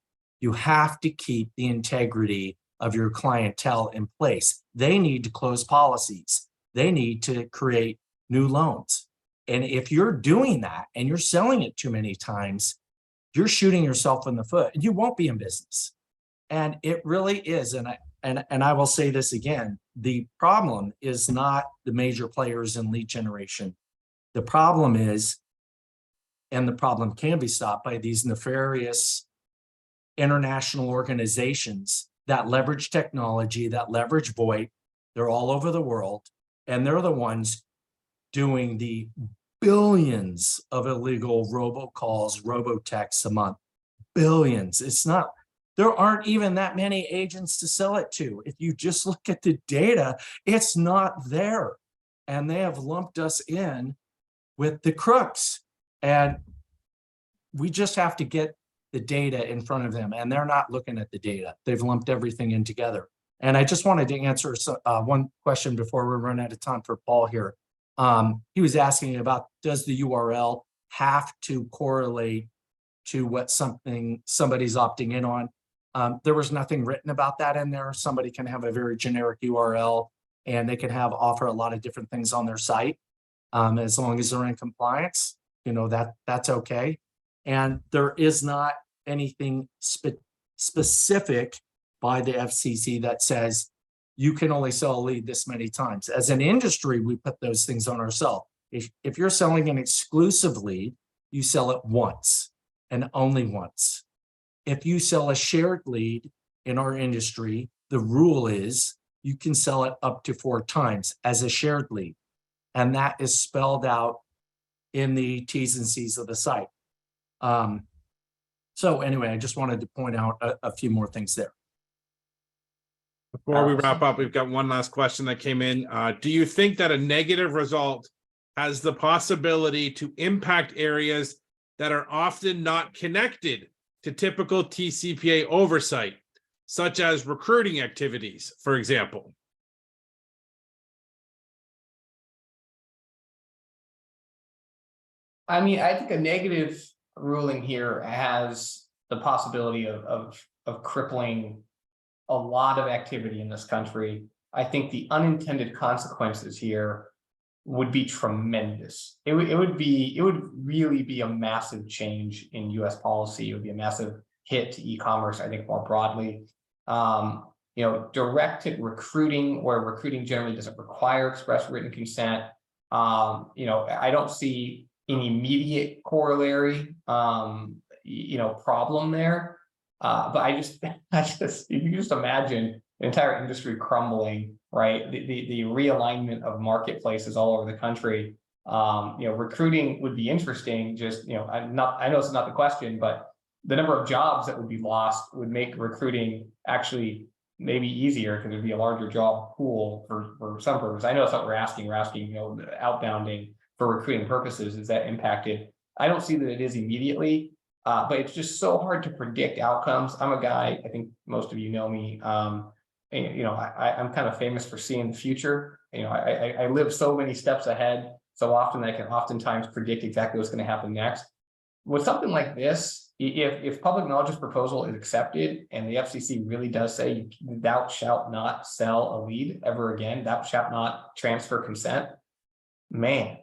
You have to keep the integrity of your clientele in place. They need to close policies. They need to create new loans. And if you're doing that and you're selling it too many times, you're shooting yourself in the foot and you won't be in business. And it really is. And I will say this again, the problem is not the major players in lead generation. The problem is, and the problem can be stopped by these nefarious international organizations that leverage technology, that leverage VoIP. They're all over the world, and they're the ones doing the billions of illegal robocalls, robotexts a month. Billions. It's not, there aren't even that many agents to sell it to. If you just look at the data, it's not there. And they have lumped us in with the crooks. And we just have to get the data in front of them, and they're not looking at the data. They've lumped everything in together. And I just wanted to answer one question before we run out of time for Paul here. He was asking about, does the URL have to correlate to what somebody's opting in on? There was nothing written about that in there. Somebody can have a very generic URL and they can offer a lot of different things on their site. As long as they're in compliance, that's okay. And there is not anything specific by the FCC that says you can only sell a lead this many times. As an industry, we put those things on ourselves. If you're selling an exclusive lead, you sell it once and only once. If you sell a shared lead in our industry, the rule is you can sell it up to 4 times as a shared lead. And that is spelled out in the T's and C's of the site. So anyway, I just wanted to point out a few more things there. Before we wrap up, we've got one last question that came in. Do you think that a negative result has the possibility to impact areas that are often not connected to typical TCPA oversight, such as recruiting activities, for example? I mean, I think a negative ruling here has the possibility of crippling a lot of activity in this country. I think the unintended consequences here would be tremendous. It would really be a massive change in US policy. It would be a massive hit to e-commerce, I think, more broadly. Directed recruiting, where recruiting generally doesn't require express written consent. I don't see an immediate corollary, problem there. But if you just imagine the entire industry crumbling, right? The realignment of marketplaces all over the country. Recruiting would be interesting. I know it's not the question, but the number of jobs that would be lost would make recruiting actually maybe easier, because there'd be a larger job pool for some purpose. I know that's what we're asking. We're asking, outbounding for recruiting purposes. Is that impacted? I don't see that it is immediately, but it's just so hard to predict outcomes. I'm a guy, I think most of you know me. I'm kind of famous for seeing the future. I live so many steps ahead so often that I can oftentimes predict exactly what's going to happen next. With something like this, if public knowledge's proposal is accepted and the FCC really does say thou shalt not sell a lead ever again, thou shalt not transfer consent, man,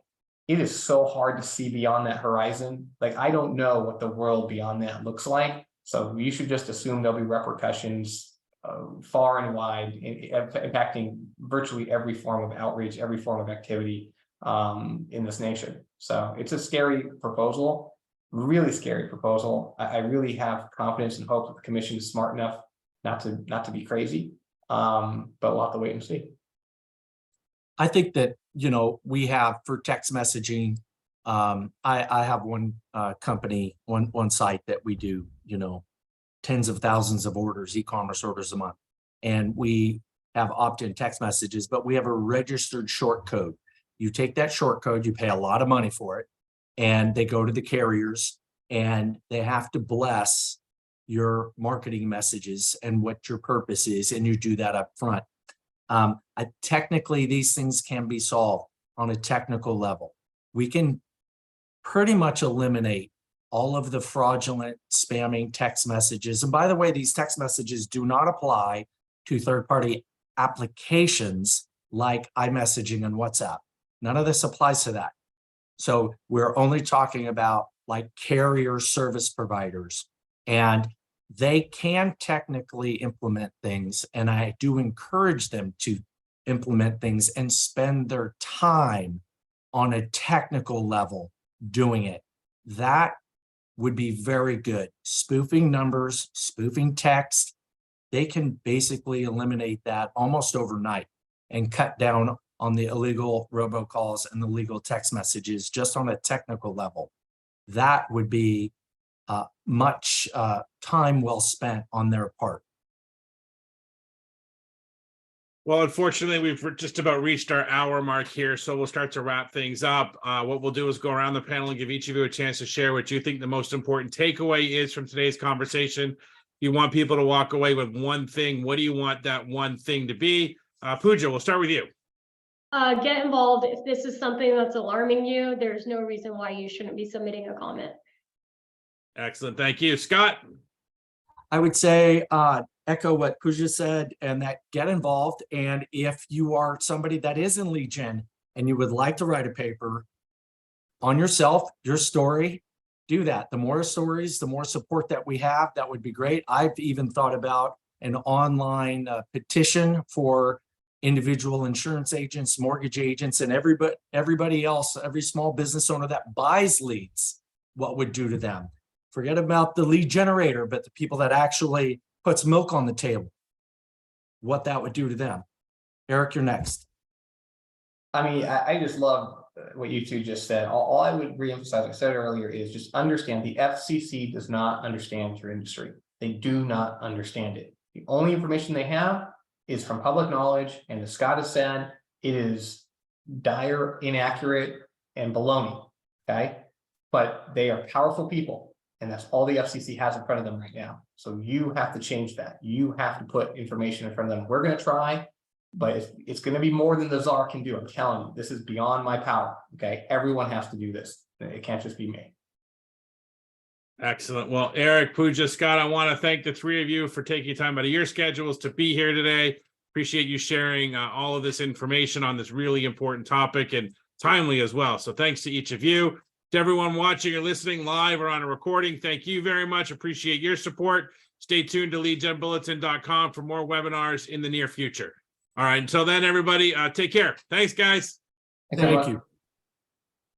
it is so hard to see beyond that horizon. Like, I don't know what the world beyond that looks like. So you should just assume there'll be repercussions far and wide, impacting virtually every form of outreach, every form of activity in this nation. So it's a scary proposal. Really scary proposal. I really have confidence and hope that the commission is smart enough not to be crazy, but we'll have to wait and see. I think that, we have for text messaging, I have one company, one site that we do, tens of thousands of orders, e-commerce orders a month. And we have opt-in text messages, but we have a registered short code. You take that short code, you pay a lot of money for it, and they go to the carriers and they have to bless your marketing messages and what your purpose is. And you do that up front. Technically, these things can be solved on a technical level. We can pretty much eliminate all of the fraudulent spamming text messages. And by the way, these text messages do not apply to third-party applications like iMessaging and WhatsApp. None of this applies to that. So we're only talking about like carrier service providers, and they can technically implement things. And I do encourage them to implement things and spend their time on a technical level doing it. That would be very good. Spoofing numbers, spoofing text, they can basically eliminate that almost overnight and cut down on the illegal robocalls and the legal text messages just on a technical level. That would be much time well spent on their part. Well, unfortunately, we've just about reached our hour mark here, so we'll start to wrap things up. What we'll do is go around the panel and give each of you a chance to share what you think the most important takeaway is from today's conversation. You want people to walk away with one thing. What do you want that one thing to be? Pooja, we'll start with you. Get involved. If this is something that's alarming you, there's no reason why you shouldn't be submitting a comment. Excellent. Thank you. Scott? I would say echo what Pooja said, and that get involved. And if you are somebody that is in lead gen and you would like to write a paper on yourself, your story, do that. The more stories, the more support that we have, that would be great. I've even thought about an online petition for individual insurance agents, mortgage agents, and everybody else, every small business owner that buys leads, what would do to them. Forget about the lead generator, but the people that actually puts milk on the table, what that would do to them. Eric, you're next. I mean, I just love what you two just said. All I would reemphasize, I said earlier, is just understand the FCC does not understand your industry. They do not understand it. The only information they have is from public knowledge, and as Scott has said, it is dire, inaccurate, and baloney, okay? But they are powerful people, and that's all the FCC has in front of them right now. So you have to change that. You have to put information in front of them. We're going to try, but it's going to be more than the czar can do. I'm telling you, this is beyond my power, okay? Everyone has to do this. It can't just be me. Excellent. Well, Eric, Pooja, Scott, I want to thank the three of you for taking time out of your schedules to be here today. Appreciate you sharing all of this information on this really important topic. And timely as well. So thanks to each of you. To everyone watching or listening live or on a recording, thank you very much. Appreciate your support. Stay tuned to leadgenbulletin.com for more webinars in the near future. All right, until then, everybody, take care. Thanks, guys. Thanks, Thank everyone. you.